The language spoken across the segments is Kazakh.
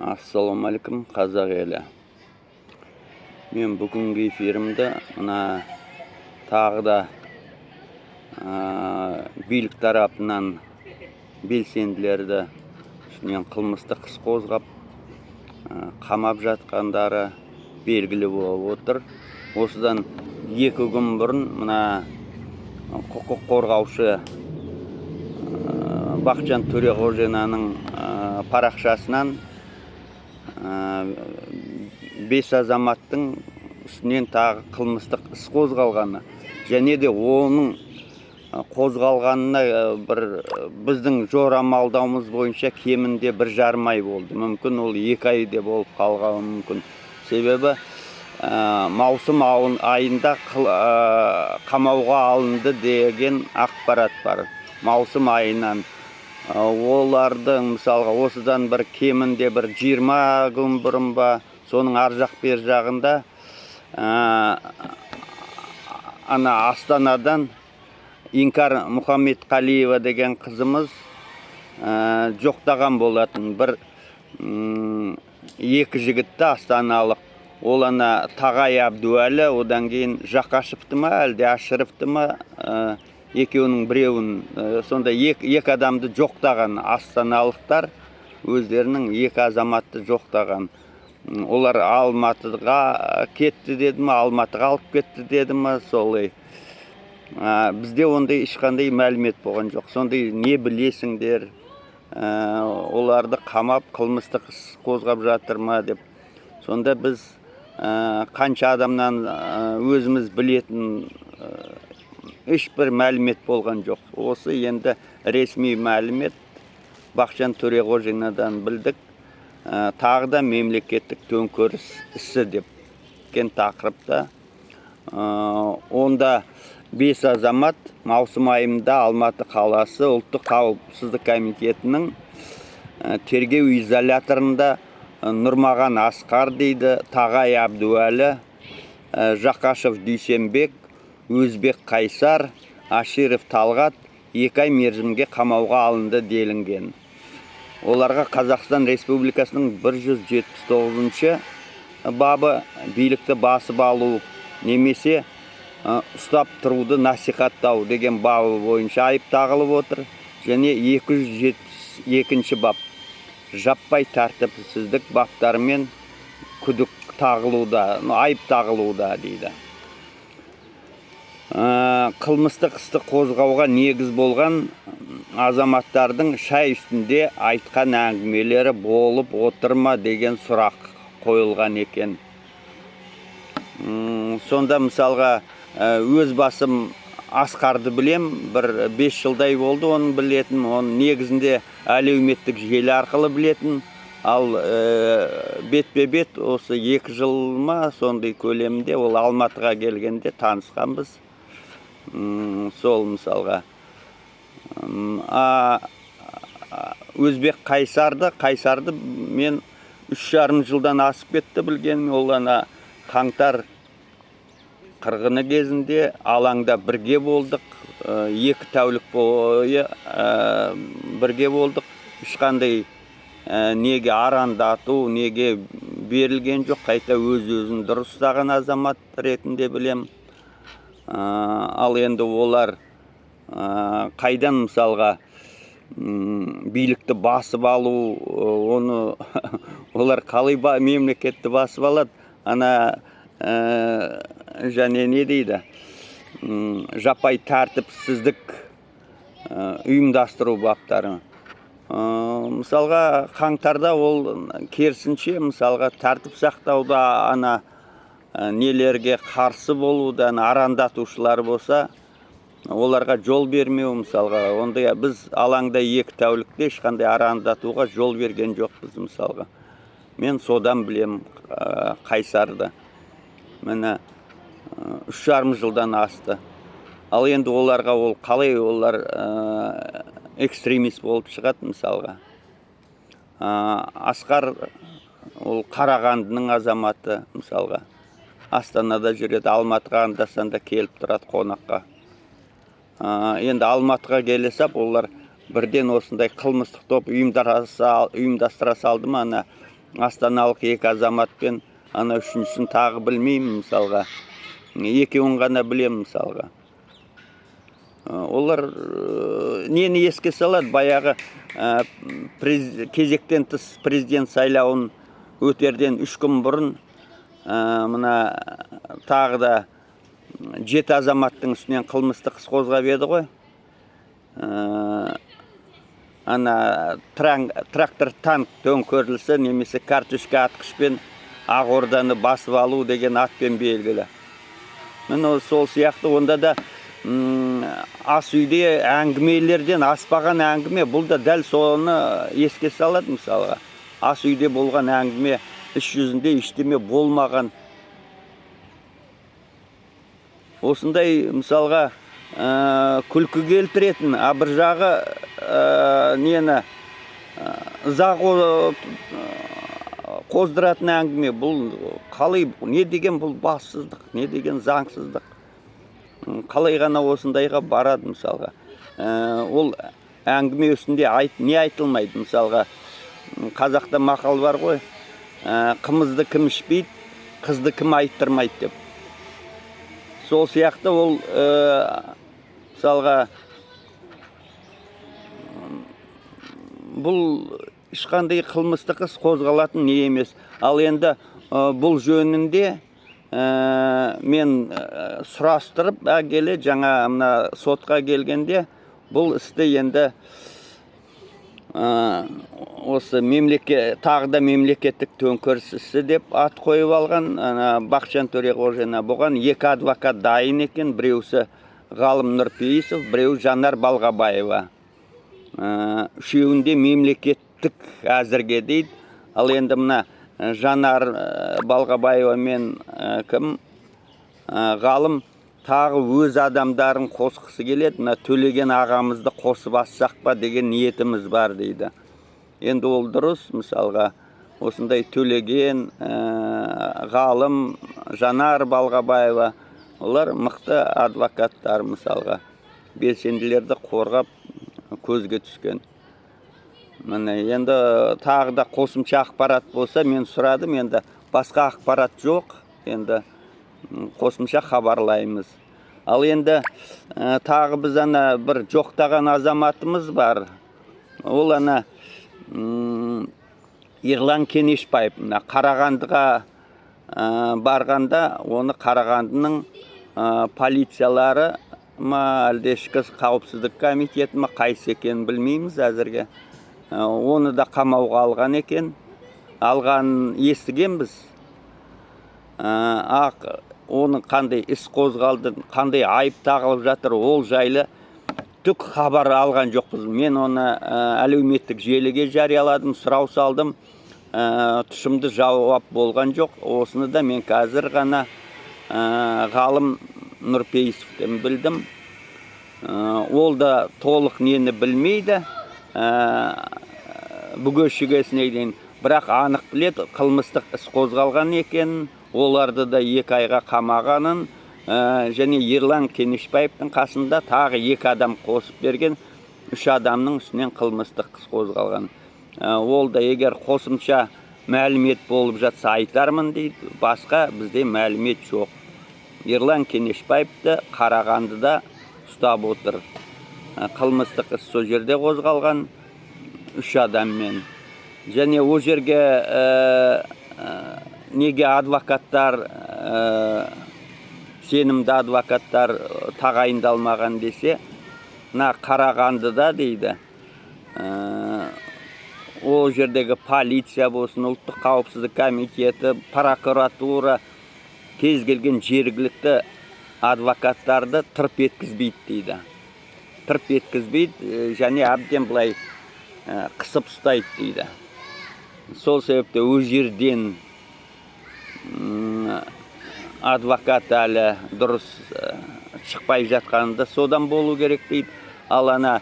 Ассалаумағалейкум, қазақ елі. Мен бүгінгі эфирімді тағы да билік тарапынан белсенділерді үстінен қылмыстық іс қозғап қамап жатқандары белгілі болып отыр. Осыдан 2 күн бұрын құқық қорғаушы Бақытжан Төреғожинаның парақшасынан 5 азаматтың үстінен тағы қылмыстық іс қозғалғаны, және де оның қозғалғанына біздің жорамалдауымыз бойынша кемінде 1,5 ай болды. Мүмкін ол 2 айда болып қалғаны мүмкін. Себебі маусым айында қамауға алынды деген ақпарат бар. Маусым айынан олардың мысалға осыдан кемінде 20 күн бұрын ба, соның ар жақ бер жағында Астанадан Инкар Мұхаммедқалиева деген қызымыз жоқтаған болатын. 2 жігітті астаналық. Ол Тағай Әбдуәлі, одан кейін Жақашевті ма, әлде Ашыревті ма, екеуінің біреуін, сонда 2 адамды жоқтаған астаналықтар, өздерінің 2 азаматты жоқтаған. Олар Алматыға кетті деді ма, Алматыға алып кетті деді ма, солай. Бізде ондай ешқандай мәлімет болған жоқ. Сондай не білесіңдер, оларды қамап қылмыстық іс қозғап жатыр ма деп. Сонда біз қанша адамнан өзіміз білетін ешбір мәлімет болған жоқ. Осы енді ресми мәлімет Бақытжан Төреғожинадан білдік. Тағы да мемлекеттік төңкеріс ісі деп кен тақырыпта. Онда 5 азамат маусым айында Алматы қаласы ұлттық қауіпсіздік комитетінің тергеу изоляторында Нұрмаған Асқар дейді, Тағай Әбдуәлі, Жақашев Дүйсенбек, Өзбек Қайсар, Аширов Талғат 2 ай мерзімге қамауға алынды делінген. Оларға Қазақстан Республикасының 179 бабы билікті басып алу немесе ұстап тұруды насихаттау деген бабы бойынша айып тағылып отыр. Және 272 бап жаппай тәртіпсіздік баптарымен күдік тағылуда, айып тағылуда дейді. Қылмыстық істі қозғауға негіз болған азаматтардың шай үстінде айтқан әңгімелері болып отырма деген сұрақ қойылған екен. Сонда мысалға өз басым Асқарды білем, 5 жылдай болды оның білетін, оның негізінде әлеуметтік желі арқылы білетін, ал бетпе-бет осы 2 жыл ма сондай көлемінде ол Алматыға келгенде танысқанбыз. Сол мысалға. Өзбек Қайсарды мен 3,5 жылдан асып кетті білген. Ол қаңтар қырғыны кезінде алаңда бірге болдық. 2 тәулік бойы бірге болдық. Ешқандай неге арандату, неге берілген жоқ. Қайта өз-өзін дұрыс ұстаған азамат ретінде білем. Ал енді олар қайдан мысалға билікті басып алу, оны олар қалай мемлекетті басып алады? Және не дейді? Жаппай тәртіпсіздік ұйымдастыру баптары. Мысалға қаңтарда ол керісінше мысалға тәртіп сақтауда нелерге қарсы болудан арандатушылар болса, оларға жол бермеу мысалға. Ондай біз алаңда 2 тәулікте ешқандай арандатуға жол берген жоқпыз мысалға. Мен содан білем Қайсарды. Мені 3,5 жылдан асты. Ал енді оларға ол қалай олар экстремист болып шығады мысалға. Асқар ол Қарағандының азаматы мысалға. Астанада жүреді, Алматыға анда-санда келіп тұрады қонаққа. Енді Алматыға келесап, олар бірден осындай қылмыстық топ ұйымдастыра салды ма, астаналық екі азаматпен, ана үшіншісін тағы білмеймін мысалға. Екеуін ғана білемін мысалға. Олар нені еске салады? Баяғы кезектен тыс президент сайлауын өтерден 3 күн бұрын мына тағы да 7 азаматтың үстінен қылмыстық іс қозғап еді ғой. Ана трактор танк төңкерілісі немесе карточка атқышпен Ақорданы басып алу деген атпен белгілі. Міне сол сияқты онда да ас үйде әңгімелерден аспаған әңгіме, бұл да дәл соны еске салады мысалға. Ас үйде болған әңгіме, іс жүзінде ештеме болмаған. Осындай мысалға күлкі келтіретін, бір жағы нені ыза қоздыратын әңгіме. Бұл қалай, не деген бұл бассыздық, не деген заңсыздық. Қалай ғана осындайға барады мысалға. Ол әңгіме үстінде не айтылмайды мысалға. Қазақта мақал бар ғой, қымызды кім ішпейді, қызды кім айттырмайды деп. Сол сияқты ол мысалға бұл ешқандай қылмыстық іс қозғалатын не емес. Ал енді бұл жөнінде мен сұрастырып келе жаңа мына сотқа келгенде бұл істі енді осы тағы да мемлекеттік төңкеріс ісі деп ат қойып алған. Бақытжан Төреғожина бұған 2 адвокат дайын екен, біреусі Ғалым Нұрпейісов, біреу Жанар Балғабаева. Үшеуінде мемлекеттік әзірге дейді. Ал енді мына Жанар Балғабаева мен Ғалым тағы өз адамдарын қосқысы келеді. Мына Төлеген ағамызды қосып ассақ па деген ниетіміз бар дейді. Енді ол дұрыс, мысалға осындай Төлеген, Ғалым, Жанар Балғабаева, олар мықты адвокаттар мысалға. Белсенділерді қорғап көзге түскен. Міне енді тағы да қосымша ақпарат болса мен сұрадым, енді басқа ақпарат жоқ, енді қосымша хабарлаймыз. Ал енді тағы біз ана бір жоқтаған азаматымыз бар. Ол ана Ерлан Кенешбаев, Қарағандыға барғанда оны Қарағандының полициялары әлде ішкі қауіпсіздік комитеті ма қайсы екенін білмейміз әзірге. Оны да қамауға алған екен. Алған естігенбіз. Оның қандай іс қозғалды, қандай айып тағылып жатыр, ол жайлы түк хабар алған жоқпыз. Мен оны әлеуметтік желіге жарияладым, сұрау салдым. Тұшымды жауап болған жоқ. Осыны да мен қазір ғана Ғалым Нұрпейісовтен білдім. Ол да толық нені білмейді. Бүгін-шігесіне дейін. Бірақ анық біледі, қылмыстық іс қозғалған екен. Оларды да 2 айға қамағанын, және Ерлан Кенешбаевтың қасында тағы 2 адам қосып берген, 3 адамның үстінен қылмыстық іс қозғалған. Ол да егер қосымша мәлімет болып жатса айтармын дейді, басқа бізде мәлімет жоқ. Ерлан Кенешбаевты Қарағандыда ұстап отыр. Қылмыстық іс сол жерде қозғалған 3 адаммен. Және ол жерге неге адвокаттар, сенімді адвокаттар тағайындалмаған десе, Қарағандыда дейді, ол жердегі полиция болсын, ұлттық қауіпсіздік комитеті, прокуратура, кез келген жергілікті адвокаттарды тырп еткізбейді дейді. Тырп еткізбейді, және әбден былай қысып ұстайды дейді. Сол себепті өз жерден адвокат әлі дұрыс шықпай жатқанында содан болу керек дейді. Ал ана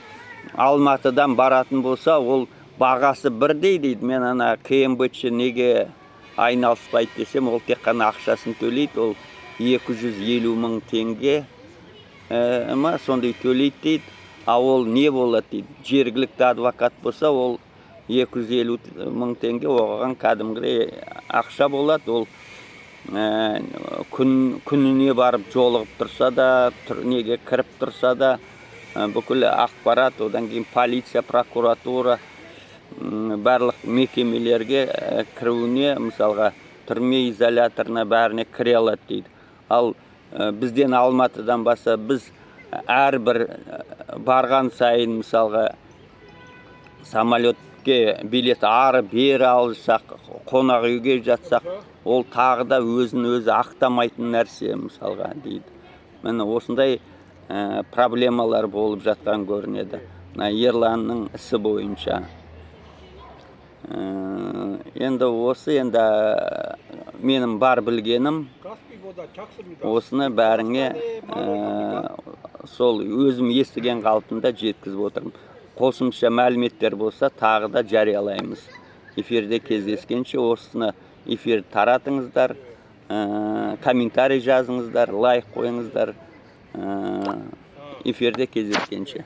Алматыдан баратын болса, ол бағасы бірдей дейді. Мен ана КМБЧ неге айналыспайды десем, ол тек қана ақшасын төлейді. Ол 250 мың теңге сондай төлейді дейді. А ол не болады дейді. Жергілікті адвокат болса, ол 250 мың теңге оған кәдімгідей ақша болады. Ол күніне барып жолығып тұрса да, неге кіріп тұрса да, бүкіл ақпарат, одан кейін полиция, прокуратура, барлық мекемелерге кіруіне, мысалға, түрме изоляторына бәріне кіре алады дейді. Ал бізден Алматыдан баса біз әрбір барған сайын, мысалға, самолетке билет ары бері алсақ, қонақ үйге жатсақ, ол тағы да өзін-өзі ақтамайтын нәрсе, мысалға, дейді. Міне осындай проблемалар болып жатқан көрінеді. Ерланның ісі бойынша. Енді осы, енді менің бар білгенім, осыны бәріңе сол өзім естіген қалпында жеткізіп отырмын. Қосымша мәліметтер болса, тағы да жариялаймыз. Эфирде кездескенше осыны эфир таратыңыздар, комментарий жазыңыздар, лайк қойыңыздар. Эфирде кездескенше.